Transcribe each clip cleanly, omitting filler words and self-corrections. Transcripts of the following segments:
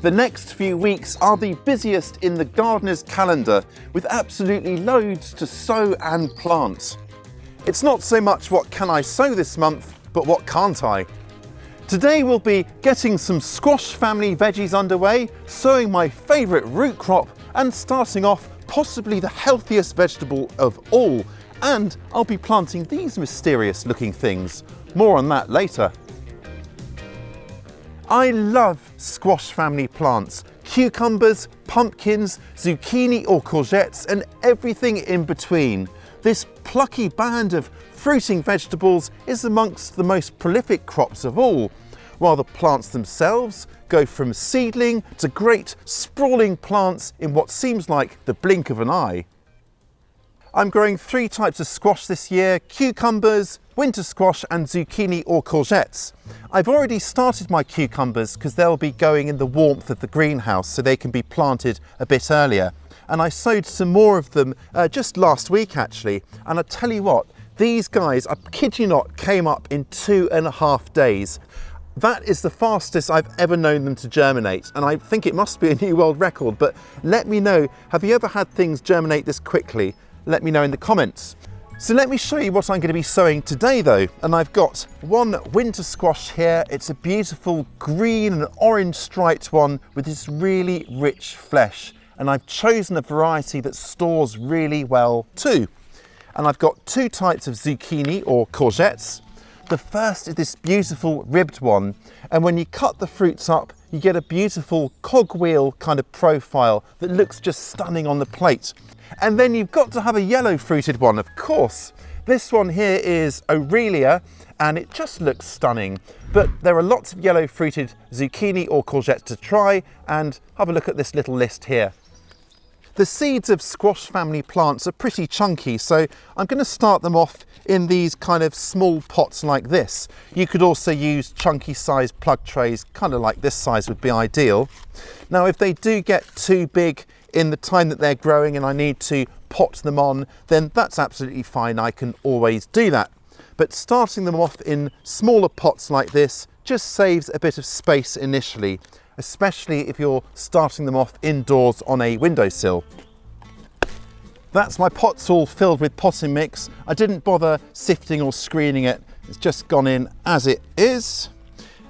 The next few weeks are the busiest in the gardener's calendar, with absolutely loads to sow and plant. It's not so much what can I sow this month, but what can't I? Today we'll be getting some squash family veggies underway, sowing my favourite root crop and starting off possibly the healthiest vegetable of all. And I'll be planting these mysterious looking things. More on that later. I love squash family plants, cucumbers, pumpkins, zucchini or courgettes and everything in between. This plucky band of fruiting vegetables is amongst the most prolific crops of all, while the plants themselves go from seedling to great sprawling plants in what seems like the blink of an eye. I'm growing 3 types of squash this year: cucumbers, winter squash and zucchini or courgettes. I've already started my cucumbers because they'll be going in the warmth of the greenhouse so they can be planted a bit earlier. And I sowed some more of them just last week actually. And I tell you what, these guys, I kid you not, came up in 2.5 days. That is the fastest I've ever known them to germinate, and I think it must be a new world record. But let me know, have you ever had things germinate this quickly? Let me know in the comments. So let me show you what I'm going to be sowing today though. And I've got one winter squash here. It's a beautiful green and orange striped one with this really rich flesh. And I've chosen a variety that stores really well too. And I've got 2 types of zucchini or courgettes. The first is this beautiful ribbed one. And when you cut the fruits up, you get a beautiful cogwheel kind of profile that looks just stunning on the plate. And then you've got to have a yellow fruited one, of course. This one here is Aurelia and it just looks stunning. But there are lots of yellow fruited zucchini or courgettes to try, and have a look at this little list here. The seeds of squash family plants are pretty chunky, so I'm going to start them off in these kind of small pots like this. You could also use chunky sized plug trays, kind of like this size would be ideal. Now if they do get too big in the time that they're growing and I need to pot them on, then that's absolutely fine, I can always do that. But starting them off in smaller pots like this just saves a bit of space initially, especially if you're starting them off indoors on a windowsill. That's my pots all filled with potting mix. I didn't bother sifting or screening it, it's just gone in as it is.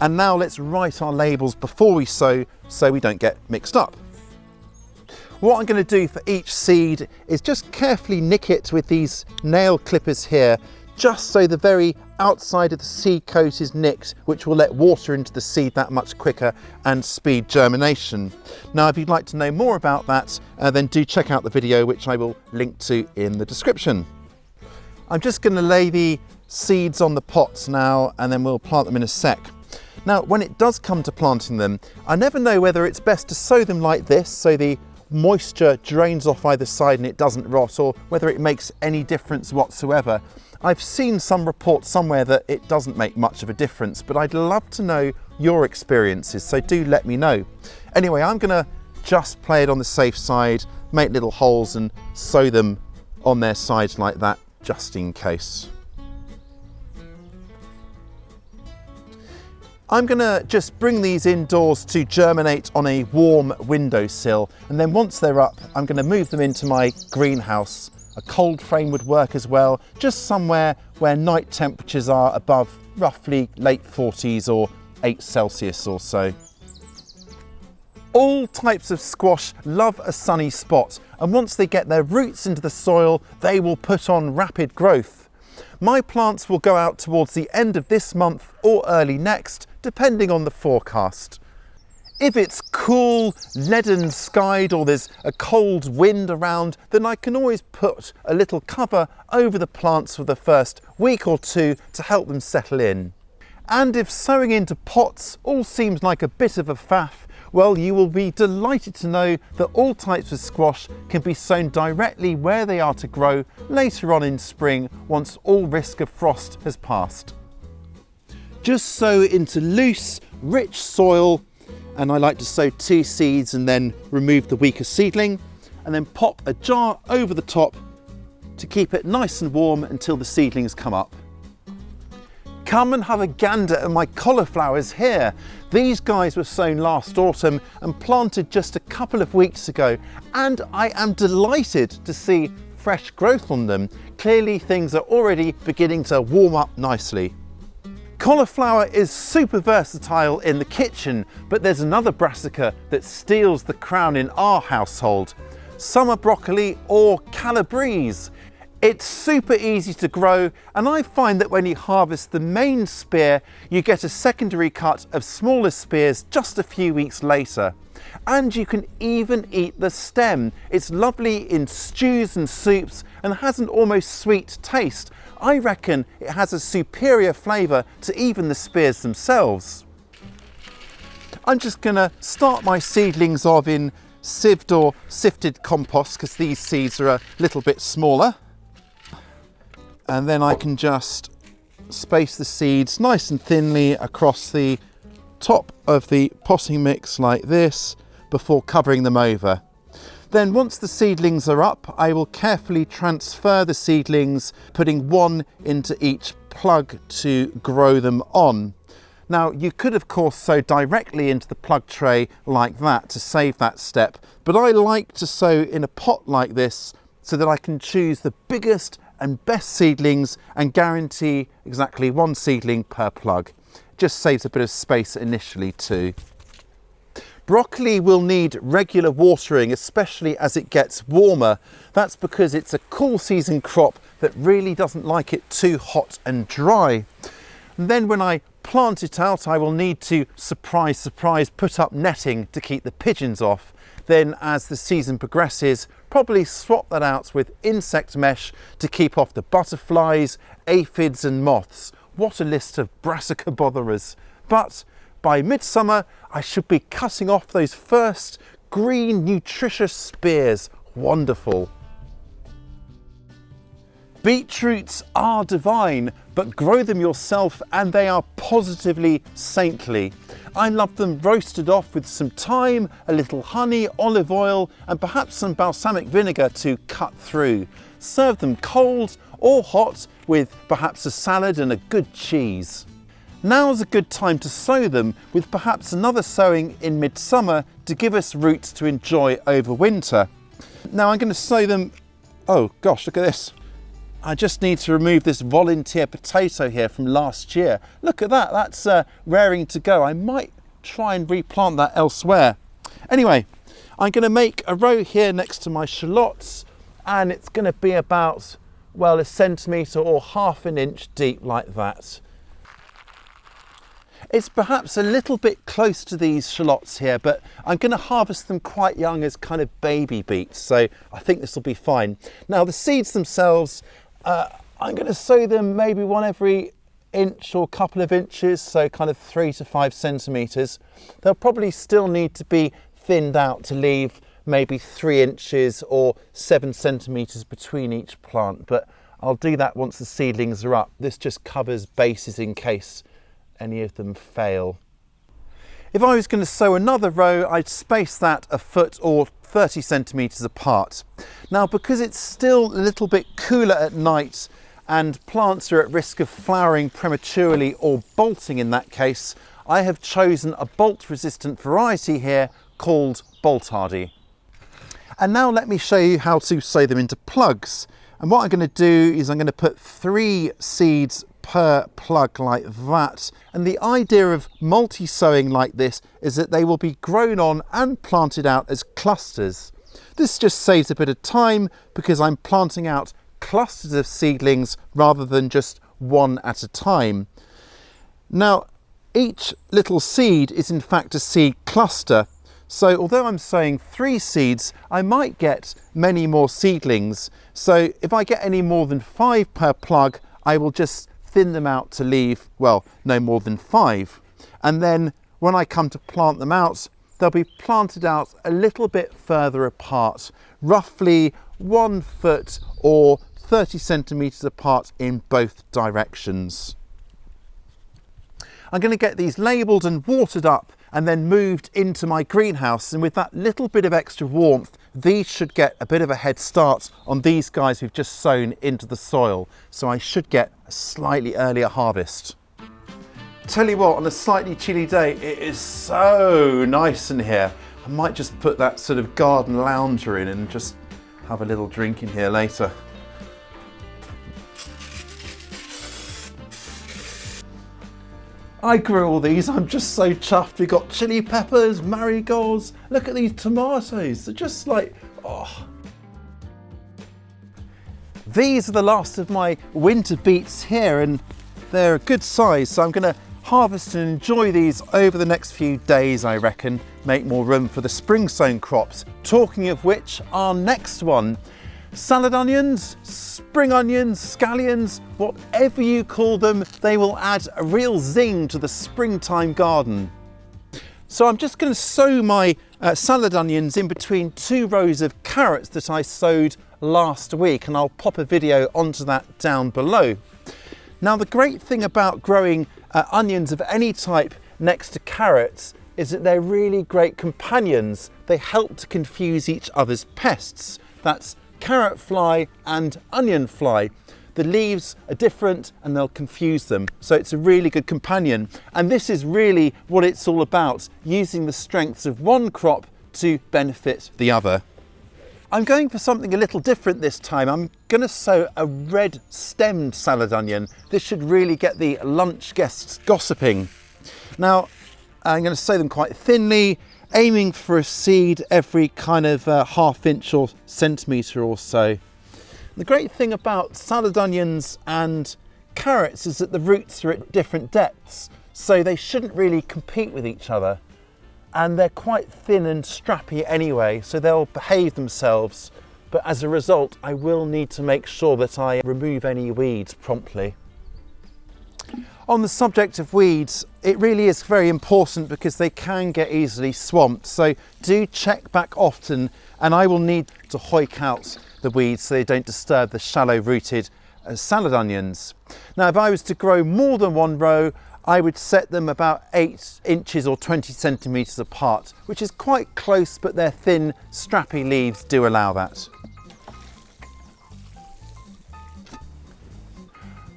And now let's write our labels before we sow so we don't get mixed up. What I'm going to do for each seed is just carefully nick it with these nail clippers here, just so the very outside of the seed coat is nicked, which will let water into the seed that much quicker and speed germination. Now if you'd like to know more about that, then do check out the video which I will link to in the description. I'm just going to lay the seeds on the pots now and then we'll plant them in a sec. Now when it does come to planting them, I never know whether it's best to sow them like this so the moisture drains off either side and it doesn't rot, or whether it makes any difference whatsoever. I've seen some reports somewhere that it doesn't make much of a difference, but I'd love to know your experiences, so do let me know. Anyway, I'm gonna just play it on the safe side, make little holes and sow them on their sides like that, just in case. I'm gonna just bring these indoors to germinate on a warm windowsill, and then once they're up, I'm gonna move them into my greenhouse. A cold frame would work as well, just somewhere where night temperatures are above roughly late 40s or 8 Celsius or so. All types of squash love a sunny spot, and once they get their roots into the soil, they will put on rapid growth. My plants will go out towards the end of this month or early next, depending on the forecast. If it's cool, leaden skied or there's a cold wind around, then I can always put a little cover over the plants for the first week or 2 to help them settle in. And if sowing into pots all seems like a bit of a faff, well, you will be delighted to know that all types of squash can be sown directly where they are to grow later on in spring once all risk of frost has passed. Just sow into loose, rich soil, and I like to sow 2 seeds and then remove the weaker seedling, and then pop a jar over the top to keep it nice and warm until the seedlings come up. Come and have a gander at my cauliflowers here. These guys were sown last autumn and planted just a couple of weeks ago, and I am delighted to see fresh growth on them. Clearly things are already beginning to warm up nicely. Cauliflower is super versatile in the kitchen, but there's another brassica that steals the crown in our household. Summer broccoli or calabrese. It's super easy to grow, and I find that when you harvest the main spear, you get a secondary cut of smaller spears just a few weeks later. And you can even eat the stem. It's lovely in stews and soups and has an almost sweet taste. I reckon it has a superior flavour to even the spears themselves. I'm just going to start my seedlings off in sieved or sifted compost because these seeds are a little bit smaller. And then I can just space the seeds nice and thinly across the top of the potting mix like this before covering them over. Then once the seedlings are up, I will carefully transfer the seedlings, putting one into each plug to grow them on. Now you could of course sow directly into the plug tray like that to save that step, but I like to sow in a pot like this so that I can choose the biggest and best seedlings and guarantee exactly one seedling per plug. It just saves a bit of space initially too. Broccoli will need regular watering, especially as it gets warmer. That's because it's a cool season crop that really doesn't like it too hot and dry. And then when I plant it out, I will need to, surprise, surprise, put up netting to keep the pigeons off. Then as the season progresses, probably swap that out with insect mesh to keep off the butterflies, aphids and moths. What a list of brassica botherers. But by midsummer, I should be cutting off those first green, nutritious spears. Wonderful. Beetroots are divine, but grow them yourself and they are positively saintly. I love them roasted off with some thyme, a little honey, olive oil, and perhaps some balsamic vinegar to cut through. Serve them cold or hot with perhaps a salad and a good cheese. Now's a good time to sow them, with perhaps another sowing in midsummer to give us roots to enjoy over winter. Now I'm going to sow them, oh gosh, look at this. I just need to remove this volunteer potato here from last year. Look at that, that's raring to go. I might try and replant that elsewhere. Anyway, I'm going to make a row here next to my shallots, and it's going to be about, well, a centimetre or half an inch deep like that. It's perhaps a little bit close to these shallots here, but I'm going to harvest them quite young as kind of baby beets, so I think this will be fine. Now the seeds themselves, I'm going to sow them maybe one every inch or couple of inches, so kind of 3 to 5 centimetres. They'll probably still need to be thinned out to leave maybe 3 inches or 7 centimetres between each plant, but I'll do that once the seedlings are up. This just covers bases in case any of them fail. If I was going to sow another row, I'd space that a foot or 30 centimetres apart. Now because it's still a little bit cooler at night and plants are at risk of flowering prematurely or bolting in that case, I have chosen a bolt resistant variety here called Bolt Hardy. And now let me show you how to sow them into plugs. And what I'm going to do is I'm going to put 3 seeds per plug like that. And the idea of multi-sowing like this is that they will be grown on and planted out as clusters. This just saves a bit of time because I'm planting out clusters of seedlings rather than just one at a time. Now, each little seed is in fact a seed cluster. So although I'm sowing 3 seeds, I might get many more seedlings. So if I get any more than 5 per plug, I will just thin them out to leave, well, no more than 5. And then when I come to plant them out, they'll be planted out a little bit further apart, roughly 1 foot or 30 centimetres apart in both directions. I'm going to get these labelled and watered up and then moved into my greenhouse, and with that little bit of extra warmth, these should get a bit of a head start on these guys we've just sown into the soil, so I should get a slightly earlier harvest. Tell you what, on a slightly chilly day, it is so nice in here. I might just put that sort of garden lounger in and just have a little drink in here later. I grew all these, I'm just so chuffed. We've got chili peppers, marigolds. Look at these tomatoes, they're just like, oh. These are the last of my winter beets here, and they're a good size, so I'm gonna harvest and enjoy these over the next few days, I reckon. Make more room for the spring sown crops. Talking of which, our next one, salad onions, spring onions, scallions, whatever you call them, they will add a real zing to the springtime garden. So I'm just going to sow my salad onions in between 2 rows of carrots that I sowed last week, and I'll pop a video onto that down below. Now, the great thing about growing onions of any type next to carrots is that they're really great companions. They help to confuse each other's pests. That's carrot fly and onion fly. The leaves are different and they'll confuse them. So it's a really good companion. And this is really what it's all about, using the strengths of one crop to benefit the other. I'm going for something a little different this time. I'm going to sow a red stemmed salad onion. This should really get the lunch guests gossiping. Now, I'm going to sow them quite thinly, aiming for a seed every kind of ½ inch or centimetre or so. The great thing about salad onions and carrots is that the roots are at different depths, so they shouldn't really compete with each other. And they're quite thin and strappy anyway, so they'll behave themselves. But as a result, I will need to make sure that I remove any weeds promptly. On the subject of weeds, it really is very important because they can get easily swamped. So do check back often, and I will need to hoik out the weeds so they don't disturb the shallow rooted salad onions. Now, if I was to grow more than 1 row, I would set them about 8 inches or 20 centimetres apart, which is quite close, but their thin, strappy leaves do allow that.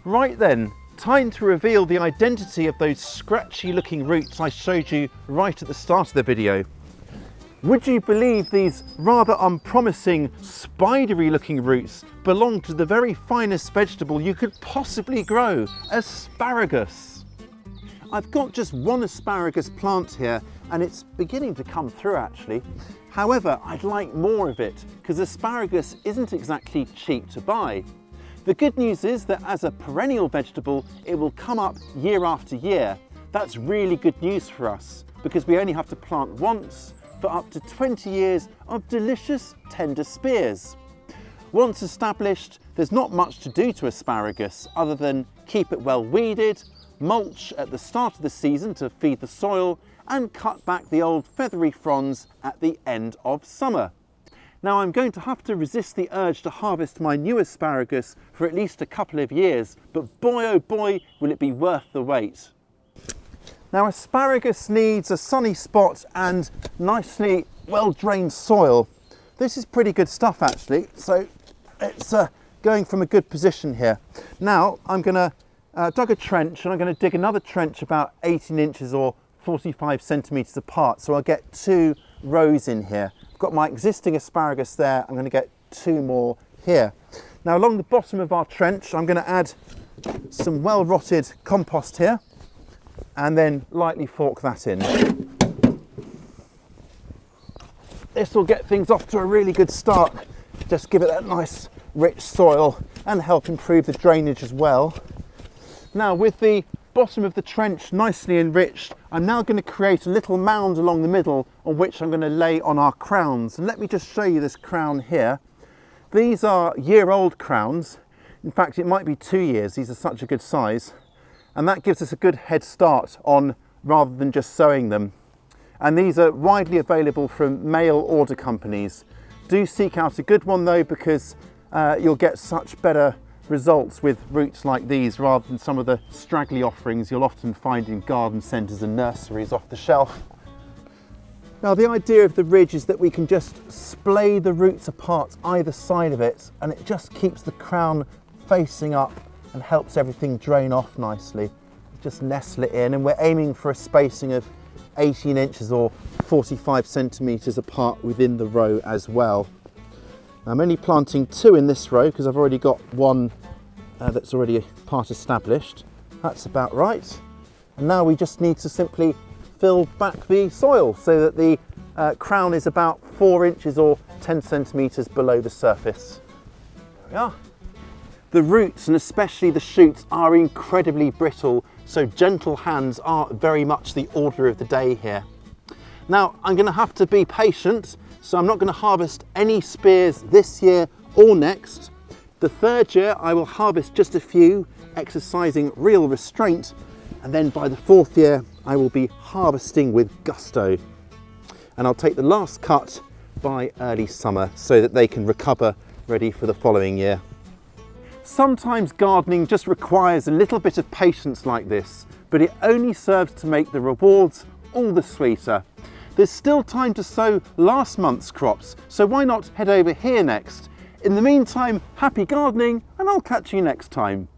Right then, time to reveal the identity of those scratchy looking roots I showed you right at the start of the video. Would you believe these rather unpromising, spidery looking roots belong to the very finest vegetable you could possibly grow, asparagus? I've got just 1 asparagus plant here, and it's beginning to come through actually. However, I'd like more of it because asparagus isn't exactly cheap to buy. The good news is that as a perennial vegetable, it will come up year after year. That's really good news for us because we only have to plant once for up to 20 years of delicious tender spears. Once established, there's not much to do to asparagus other than keep it well weeded, mulch at the start of the season to feed the soil, and cut back the old feathery fronds at the end of summer. Now, I'm going to have to resist the urge to harvest my new asparagus for at least a couple of years, but boy oh boy will it be worth the wait. Now, asparagus needs a sunny spot and nicely well-drained soil. This is pretty good stuff actually, so it's going from a good position here. Now I'm going to dug a trench, and I'm going to dig another trench about 18 inches or 45 centimetres apart, so I'll get 2 rows in here. I've got my existing asparagus there, I'm going to get 2 more here. Now, along the bottom of our trench, I'm going to add some well-rotted compost here, and then lightly fork that in. This will get things off to a really good start, just give it that nice rich soil and help improve the drainage as well. Now, with the bottom of the trench nicely enriched, I'm now going to create a little mound along the middle on which I'm going to lay on our crowns. And let me just show you this crown here. These are year-old crowns. In fact, it might be 2 years. These are such a good size. And that gives us a good head start on rather than just sowing them. And these are widely available from mail order companies. Do seek out a good one though, because you'll get such better results with roots like these rather than some of the straggly offerings you'll often find in garden centres and nurseries off the shelf. Now, the idea of the ridge is that we can just splay the roots apart either side of it, and it just keeps the crown facing up and helps everything drain off nicely. just nestle it in, and we're aiming for a spacing of 18 inches or 45 centimetres apart within the row as well. I'm only planting 2 in this row because I've already got one that's already part established. That's about right. And now we just need to simply fill back the soil so that the crown is about 4 inches or 10 centimetres below the surface. There we are. The roots and especially the shoots are incredibly brittle, so gentle hands are very much the order of the day here. Now I'm going to have to be patient, so I'm not going to harvest any spears this year or next. The 3rd year I will harvest just a few, exercising real restraint, and then by the 4th year I will be harvesting with gusto. And I'll take the last cut by early summer so that they can recover ready for the following year. Sometimes gardening just requires a little bit of patience like this, but it only serves to make the rewards all the sweeter. There's still time to sow last month's crops, so why not head over here next? In the meantime, happy gardening, and I'll catch you next time.